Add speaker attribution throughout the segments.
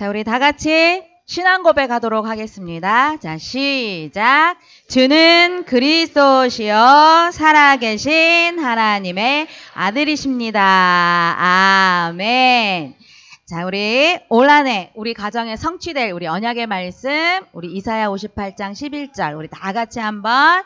Speaker 1: 자, 우리 다 같이 신앙 고백하도록 하겠습니다. 자, 시작. 주는 그리스도시요 살아계신 하나님의 아들이십니다. 아멘. 자, 우리 올 한 해 우리 가정에 성취될 우리 언약의 말씀, 우리 이사야 58장 11절 우리 다 같이 한번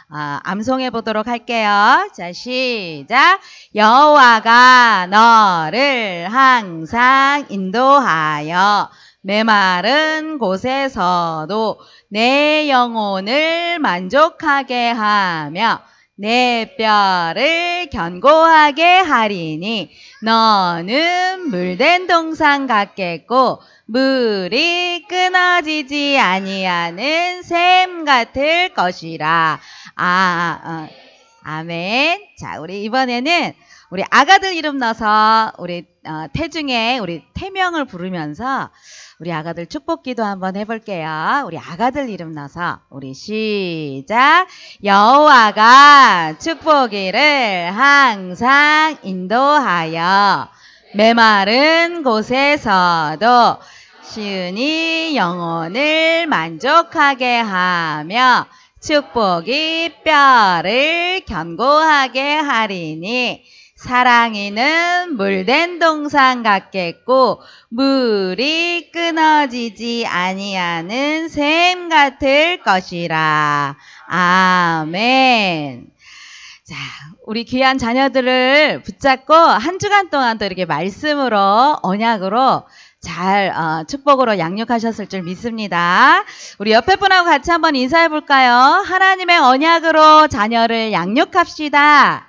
Speaker 1: 암송해 보도록 할게요. 자, 시작. 여호와가 너를 항상 인도하여 메마른 곳에서도 내 영혼을 만족하게 하며 내 뼈를 견고하게 하리니 너는 물된 동산 같겠고 물이 끊어지지 아니하는 샘 같을 것이라. 아멘. 자, 우리 이번에는 우리 아가들 이름 넣어서 우리 태중에 우리 태명을 부르면서 우리 아가들 축복기도 한번 해볼게요. 우리 아가들 이름 넣어서 우리 시작. 여호와가 축복기를 항상 인도하여 메마른 곳에서도 시은이 영혼을 만족하게 하며 축복이 뼈를 견고하게 하리니 사랑이는 물된 동산 같겠고 물이 끊어지지 아니하는 샘 같을 것이라. 아멘. 자, 우리 귀한 자녀들을 붙잡고 한 주간 동안 또 이렇게 말씀으로 언약으로 잘 축복으로 양육하셨을 줄 믿습니다. 우리 옆에 분하고 같이 한번 인사해 볼까요? 하나님의 언약으로 자녀를 양육합시다.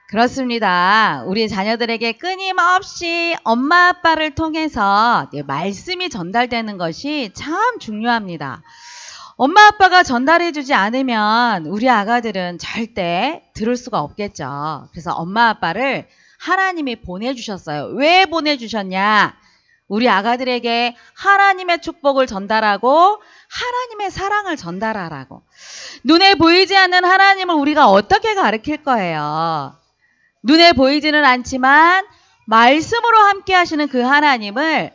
Speaker 1: 그렇습니다. 우리 자녀들에게 끊임없이 엄마 아빠를 통해서 말씀이 전달되는 것이 참 중요합니다. 엄마 아빠가 전달해주지 않으면 우리 아가들은 절대 들을 수가 없겠죠. 그래서 엄마 아빠를 하나님이 보내주셨어요. 왜 보내주셨냐? 우리 아가들에게 하나님의 축복을 전달하고 하나님의 사랑을 전달하라고. 눈에 보이지 않는 하나님을 우리가 어떻게 가르칠 거예요? 눈에 보이지는 않지만 말씀으로 함께 하시는 그 하나님을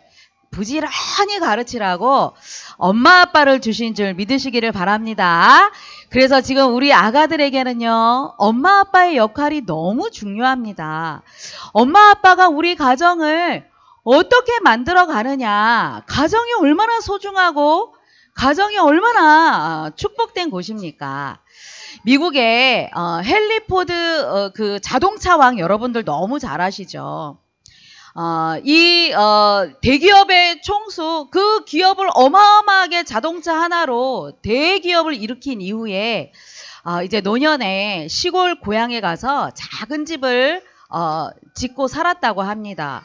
Speaker 1: 부지런히 가르치라고 엄마 아빠를 주신 줄 믿으시기를 바랍니다. 그래서 지금 우리 아가들에게는요, 엄마 아빠의 역할이 너무 중요합니다. 엄마 아빠가 우리 가정을 어떻게 만들어 가느냐, 가정이 얼마나 소중하고 가정이 얼마나 축복된 곳입니까? 미국의 헨리 포드 그 자동차 왕 여러분들 너무 잘 아시죠? 이 대기업의 총수, 그 기업을 어마어마하게 자동차 하나로 대기업을 일으킨 이후에 이제 노년에 시골 고향에 가서 작은 집을 짓고 살았다고 합니다.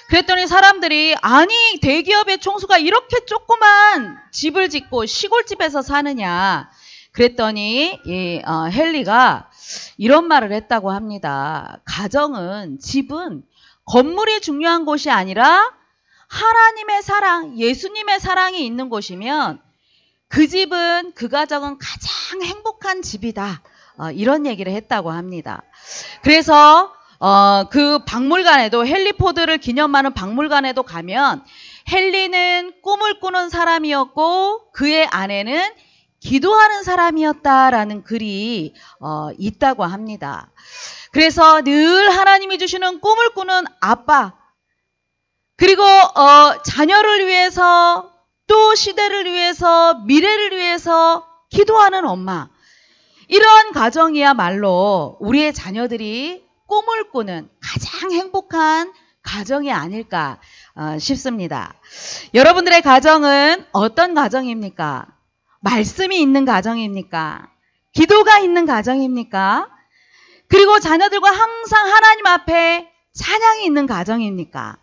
Speaker 1: 그랬더니 사람들이 아니 대기업의 총수가 이렇게 조그만 집을 짓고 시골집에서 사느냐. 그랬더니 이 헨리가 이런 말을 했다고 합니다. 가정은, 집은 건물이 중요한 곳이 아니라 하나님의 사랑, 예수님의 사랑이 있는 곳이면 그 집은, 그 가정은 가장 행복한 집이다. 이런 얘기를 했다고 합니다. 그래서 그 박물관에도, 헨리 포드를 기념하는 박물관에도 가면 헨리는 꿈을 꾸는 사람이었고 그의 아내는 기도하는 사람이었다라는 글이 있다고 합니다. 그래서 늘 하나님이 주시는 꿈을 꾸는 아빠, 그리고 자녀를 위해서, 또 시대를 위해서, 미래를 위해서 기도하는 엄마, 이러한 가정이야말로 우리의 자녀들이 꿈을 꾸는 가장 행복한 가정이 아닐까 싶습니다. 여러분들의 가정은 어떤 가정입니까? 말씀이 있는 가정입니까? 기도가 있는 가정입니까? 그리고 자녀들과 항상 하나님 앞에 찬양이 있는 가정입니까?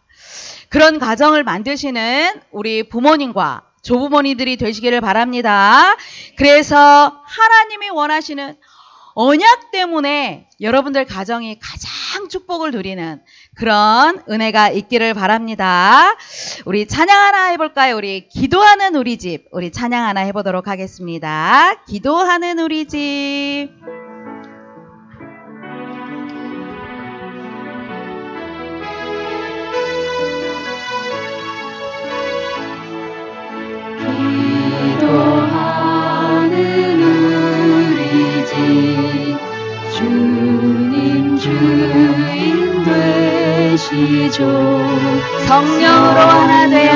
Speaker 1: 그런 가정을 만드시는 우리 부모님과 조부모님들이 되시기를 바랍니다. 그래서 하나님이 원하시는 언약 때문에 여러분들 가정이 가장 축복을 누리는 그런 은혜가 있기를 바랍니다. 우리 찬양 하나 해볼까요? 우리 기도하는 우리 집, 우리 찬양 하나 해보도록 하겠습니다. 기도하는 우리 집.
Speaker 2: 주님 주인 되시죠.
Speaker 1: 성령으로 하나 되어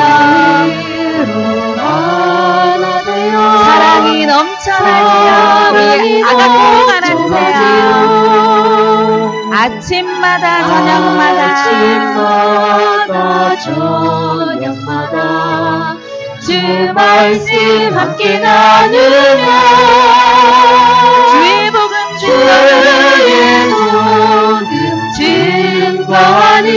Speaker 1: 사랑이 넘쳐나지요. 우리 아가토로 갈아주세요. 아침마다 저녁마다
Speaker 2: 주 말씀 함께 나누며
Speaker 1: 주의 복음
Speaker 2: 증거하는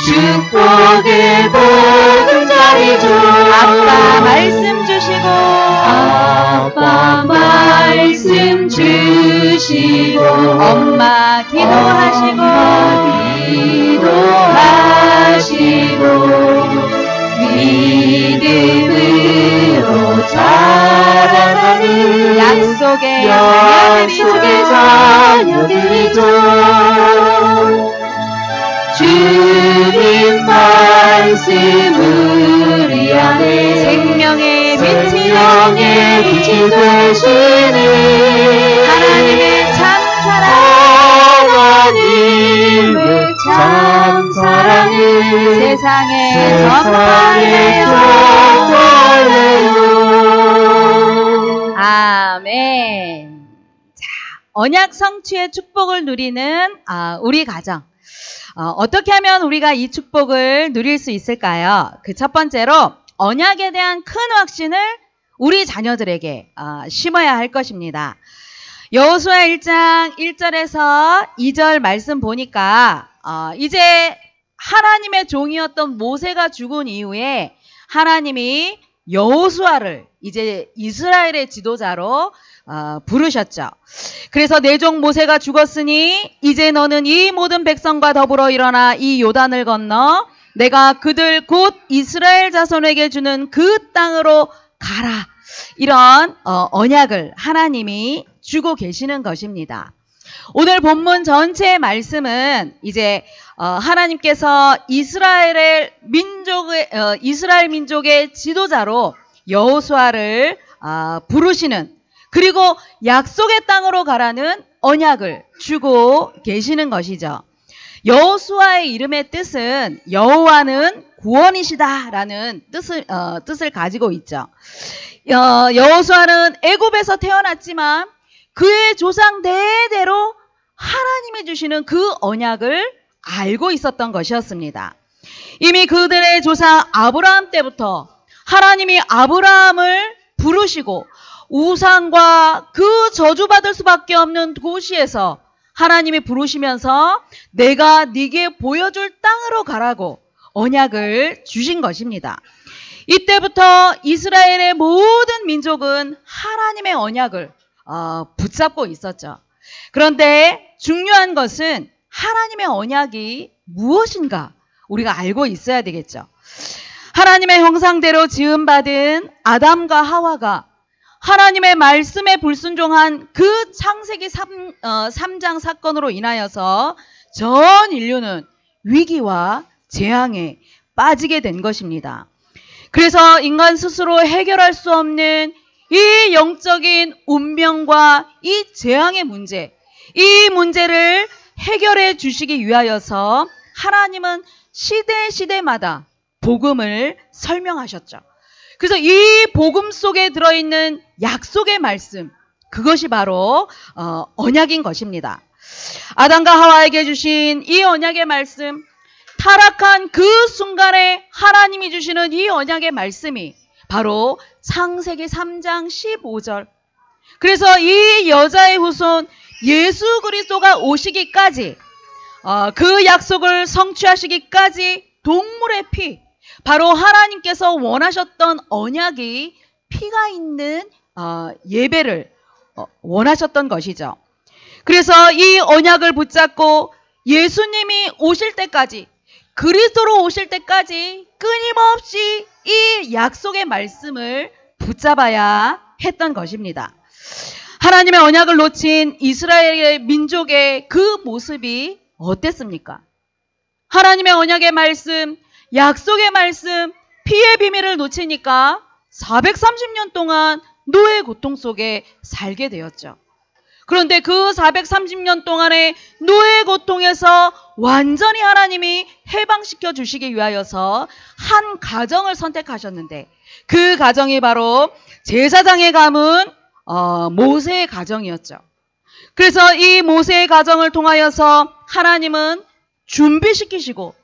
Speaker 2: 축복의 보금자리죠.
Speaker 1: 아빠 말씀 주시고
Speaker 2: 아빠 말씀 주시고
Speaker 1: 엄마 기도하시고
Speaker 2: 믿음으로 자라나는
Speaker 1: 약속의
Speaker 2: 자녀들이죠. 주님 말씀 우리 안에
Speaker 1: 생명의 빛이
Speaker 2: 되시는
Speaker 1: 하나님의 참사랑
Speaker 2: 하나님의 참사랑을
Speaker 1: 세상에
Speaker 2: 전파해요.
Speaker 1: 아멘. 자, 언약 성취의 축복을 누리는 우리 가정. 어떻게 하면 우리가 이 축복을 누릴 수 있을까요? 그 첫 번째로 언약에 대한 큰 확신을 우리 자녀들에게 심어야 할 것입니다. 여호수아 1장 1절에서 2절 말씀 보니까 이제 하나님의 종이었던 모세가 죽은 이후에 하나님이 여호수아를 이제 이스라엘의 지도자로 부르셨죠. 그래서 내 종 모세가 죽었으니 이제 너는 이 모든 백성과 더불어 일어나 이 요단을 건너 내가 그들 곧 이스라엘 자손에게 주는 그 땅으로 가라. 이런 언약을 하나님이 주고 계시는 것입니다. 오늘 본문 전체의 말씀은 이제 하나님께서 이스라엘 민족의 지도자로 여호수아를 부르시는, 그리고 약속의 땅으로 가라는 언약을 주고 계시는 것이죠. 여호수아의 이름의 뜻은 여호와는 구원이시다라는 뜻을 가지고 있죠. 여호수아는 애굽에서 태어났지만 그의 조상 대대로 하나님이 주시는 그 언약을 알고 있었던 것이었습니다. 이미 그들의 조상 아브라함 때부터 하나님이 아브라함을 부르시고 우상과 그 저주받을 수밖에 없는 도시에서 하나님이 부르시면서 내가 네게 보여줄 땅으로 가라고 언약을 주신 것입니다. 이때부터 이스라엘의 모든 민족은 하나님의 언약을 붙잡고 있었죠. 그런데 중요한 것은 하나님의 언약이 무엇인가 우리가 알고 있어야 되겠죠. 하나님의 형상대로 지음받은 아담과 하와가 하나님의 말씀에 불순종한 그 창세기 3장 사건으로 인하여서 전 인류는 위기와 재앙에 빠지게 된 것입니다. 그래서 인간 스스로 해결할 수 없는 이 영적인 운명과 이 재앙의 문제, 이 문제를 해결해 주시기 위하여서 하나님은 시대마다 복음을 설명하셨죠. 그래서 이 복음 속에 들어있는 약속의 말씀, 그것이 바로 언약인 것입니다. 아담과 하와에게 주신 이 언약의 말씀, 타락한 그 순간에 하나님이 주시는 이 언약의 말씀이 바로 창세기 3장 15절. 그래서 이 여자의 후손 예수 그리스도가 오시기까지 그 약속을 성취하시기까지 동물의 피, 바로 하나님께서 원하셨던 언약이 피가 있는 예배를 원하셨던 것이죠. 그래서 이 언약을 붙잡고 예수님이 오실 때까지, 그리스도로 오실 때까지 끊임없이 이 약속의 말씀을 붙잡아야 했던 것입니다. 하나님의 언약을 놓친 이스라엘의 민족의 그 모습이 어땠습니까? 하나님의 언약의 말씀, 약속의 말씀, 피의 비밀을 놓치니까 430년 동안 노예의 고통 속에 살게 되었죠. 그런데 그 430년 동안의 노예의 고통에서 완전히 하나님이 해방시켜 주시기 위하여서 한 가정을 선택하셨는데, 그 가정이 바로 제사장의 가문 모세의 가정이었죠. 그래서 이 모세의 가정을 통하여서 하나님은 준비시키시고,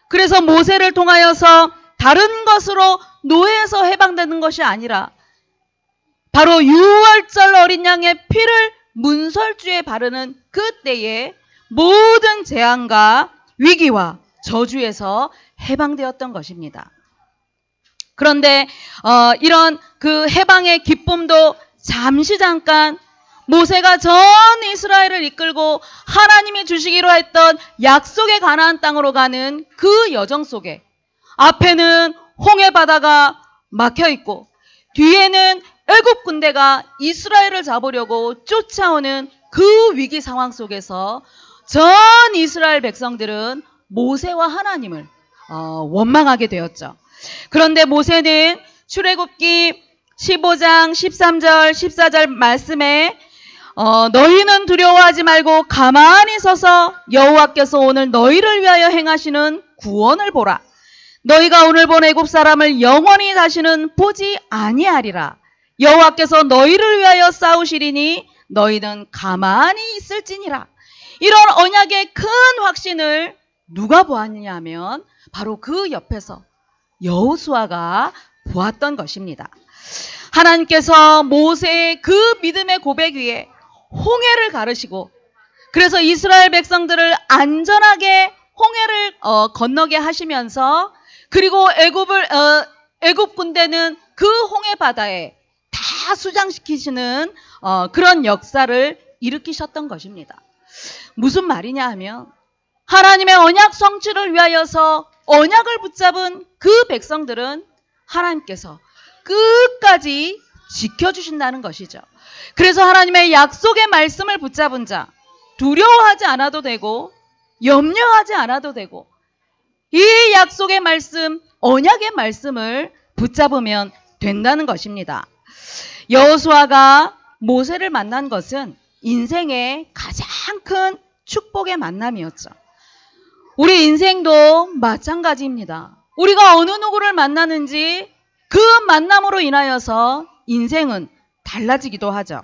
Speaker 1: 그래서 모세를 통하여서 다른 것으로 노예에서 해방되는 것이 아니라 바로 유월절 어린 양의 피를 문설주에 바르는 그때에 모든 재앙과 위기와 저주에서 해방되었던 것입니다. 그런데 이런 그 해방의 기쁨도 잠깐 모세가 전 이스라엘을 이끌고 하나님이 주시기로 했던 약속의 가나안 땅으로 가는 그 여정 속에 앞에는 홍해 바다가 막혀 있고 뒤에는 애굽 군대가 이스라엘을 잡으려고 쫓아오는 그 위기 상황 속에서 전 이스라엘 백성들은 모세와 하나님을 원망하게 되었죠. 그런데 모세는 출애굽기 15장 13절 14절 말씀에 너희는 두려워하지 말고 가만히 서서 여호와께서 오늘 너희를 위하여 행하시는 구원을 보라. 너희가 오늘 본 애굽 사람을 영원히 다시는 보지 아니하리라. 여호와께서 너희를 위하여 싸우시리니 너희는 가만히 있을지니라. 이런 언약의 큰 확신을 누가 보았느냐 하면 바로 그 옆에서 여호수아가 보았던 것입니다. 하나님께서 모세의 그 믿음의 고백 위에 홍해를 가르시고, 그래서 이스라엘 백성들을 안전하게 홍해를 건너게 하시면서, 그리고 애굽 군대는 그 홍해 바다에 다 수장시키시는 그런 역사를 일으키셨던 것입니다. 무슨 말이냐 하면 하나님의 언약 성취를 위하여서 언약을 붙잡은 그 백성들은 하나님께서 끝까지 지켜주신다는 것이죠. 그래서 하나님의 약속의 말씀을 붙잡은 자, 두려워하지 않아도 되고 염려하지 않아도 되고, 이 약속의 말씀, 언약의 말씀을 붙잡으면 된다는 것입니다. 여호수아가 모세를 만난 것은 인생의 가장 큰 축복의 만남이었죠. 우리 인생도 마찬가지입니다. 우리가 어느 누구를 만나는지 그 만남으로 인하여서 인생은 달라지기도 하죠.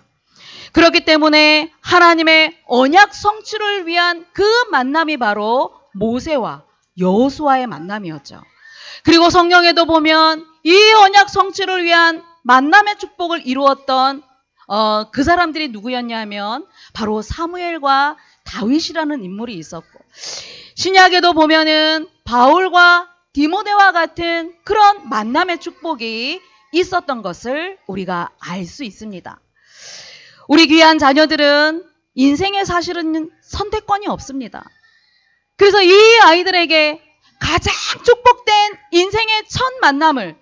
Speaker 1: 그렇기 때문에 하나님의 언약 성취를 위한 그 만남이 바로 모세와 여호수아의 만남이었죠. 그리고 성경에도 보면 이 언약 성취를 위한 만남의 축복을 이루었던 그 사람들이 누구였냐 하면 바로 사무엘과 다윗이라는 인물이 있었고, 신약에도 보면은 바울과 디모데와 같은 그런 만남의 축복이 있었던 것을 우리가 알 수 있습니다. 우리 귀한 자녀들은 인생에 사실은 선택권이 없습니다. 그래서 이 아이들에게 가장 축복된 인생의 첫 만남을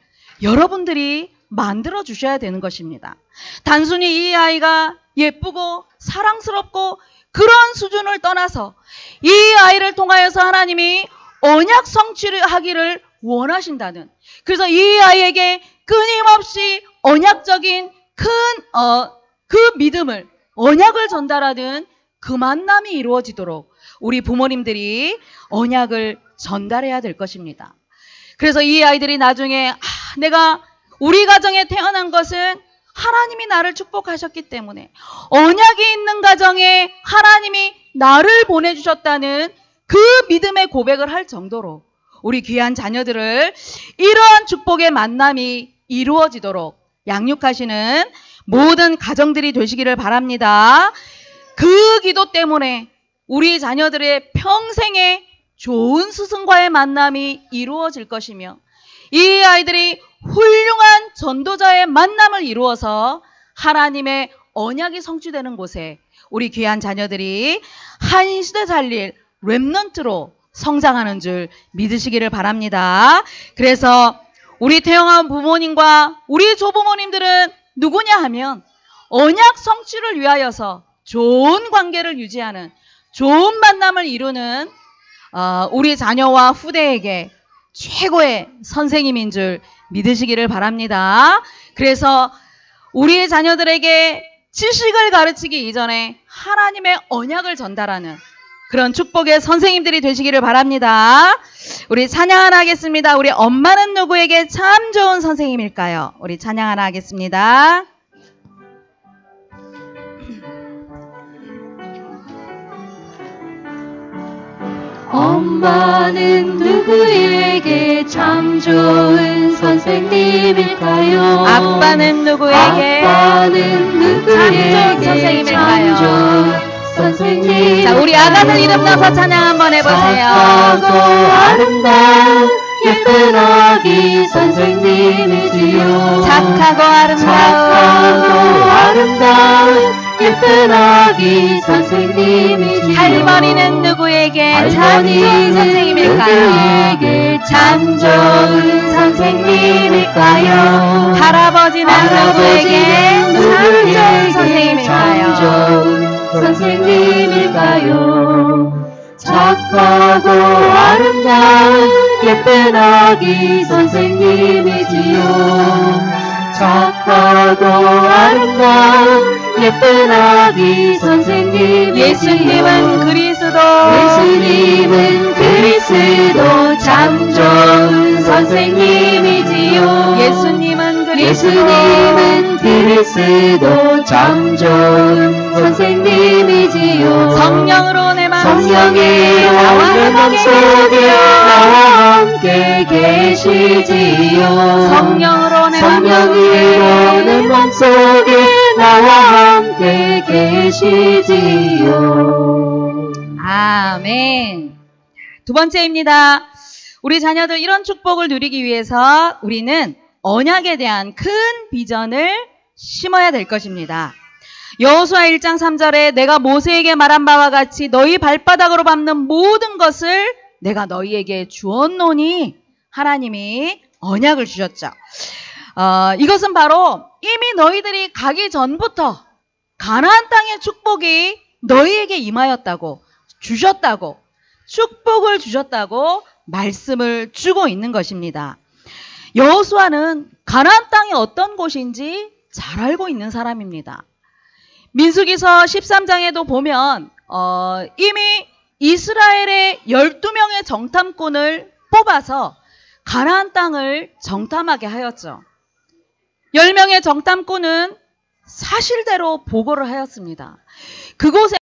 Speaker 1: 여러분들이 만들어 주셔야 되는 것입니다. 단순히 이 아이가 예쁘고 사랑스럽고 그런 수준을 떠나서 이 아이를 통하여서 하나님이 언약 성취를 하기를 원하신다는, 그래서 이 아이에게 끊임없이 언약적인 그 믿음을, 언약을 전달하는 그 만남이 이루어지도록 우리 부모님들이 언약을 전달해야 될 것입니다. 그래서 이 아이들이 나중에 내가 우리 가정에 태어난 것은 하나님이 나를 축복하셨기 때문에 언약이 있는 가정에 하나님이 나를 보내주셨다는 그 믿음의 고백을 할 정도로 우리 귀한 자녀들을 이러한 축복의 만남이 이루어지도록 양육하시는 모든 가정들이 되시기를 바랍니다. 그 기도 때문에 우리 자녀들의 평생에 좋은 스승과의 만남이 이루어질 것이며, 이 아이들이 훌륭한 전도자의 만남을 이루어서 하나님의 언약이 성취되는 곳에 우리 귀한 자녀들이 한 시대 살릴 렘넌트로 성장하는 줄 믿으시기를 바랍니다. 그래서 우리 태영한 부모님과 우리 조부모님들은 누구냐 하면 언약 성취를 위하여서 좋은 관계를 유지하는, 좋은 만남을 이루는 우리 자녀와 후대에게 최고의 선생님인 줄 믿으시기를 바랍니다. 그래서 우리 자녀들에게 지식을 가르치기 이전에 하나님의 언약을 전달하는 그런 축복의 선생님들이 되시기를 바랍니다. 우리 찬양 하나 하겠습니다. 우리 엄마는 누구에게 참 좋은 선생님일까요? 우리 찬양 하나 하겠습니다.
Speaker 2: 엄마는 누구에게 참 좋은 선생님일까요?
Speaker 1: 아빠는 누구에게
Speaker 2: 참 좋은 선생님.
Speaker 1: 자, 우리 아가들 이름 넣어서 찬양 한번 해보세요.
Speaker 2: 착하고 아름다운 예쁜 아기 선생님이지요.
Speaker 1: 착하고 아름다운
Speaker 2: 예쁜 아기 선생님이지요.
Speaker 1: 할머니는 누구에게 참 좋은
Speaker 2: 할머니는
Speaker 1: 선생님일까요?
Speaker 2: 누구에게 참 좋은 선생님일까요?
Speaker 1: 할아버지는 누구에게 참 좋은 선생님일까요?
Speaker 2: 선생님일까요? 착하고 아름다운 예쁜 아기 선생님이지요. 착하고 아름다운 예쁜 아기 선생님이지요.
Speaker 1: 예수님은 그리스도
Speaker 2: 참 좋은 선생님이지요.
Speaker 1: 예수님은
Speaker 2: 그리스도 참 좋은 선생님이지요.
Speaker 1: 성령으로 내
Speaker 2: 성령이로 내 맘속에 나와 함께 계시지요.
Speaker 1: 성령으로 내
Speaker 2: 맘속에 나와 함께 계시지요.
Speaker 1: 아멘. 두 번째입니다. 우리 자녀들 이런 축복을 누리기 위해서 우리는 언약에 대한 큰 비전을 심어야 될 것입니다. 여호수아 1장 3절에 내가 모세에게 말한 바와 같이 너희 발바닥으로 밟는 모든 것을 내가 너희에게 주었노니 하나님이 언약을 주셨죠. 이것은 바로 이미 너희들이 가기 전부터 가나안 땅의 축복이 너희에게 임하였다고 주셨다고 축복을 주셨다고 말씀을 주고 있는 것입니다. 여호수아는 가나안 땅이 어떤 곳인지 잘 알고 있는 사람입니다. 민수기서 13장에도 보면 이미 이스라엘의 12명의 정탐꾼을 뽑아서 가나안 땅을 정탐하게 하였죠. 10명의 정탐꾼은 사실대로 보고를 하였습니다. 그곳에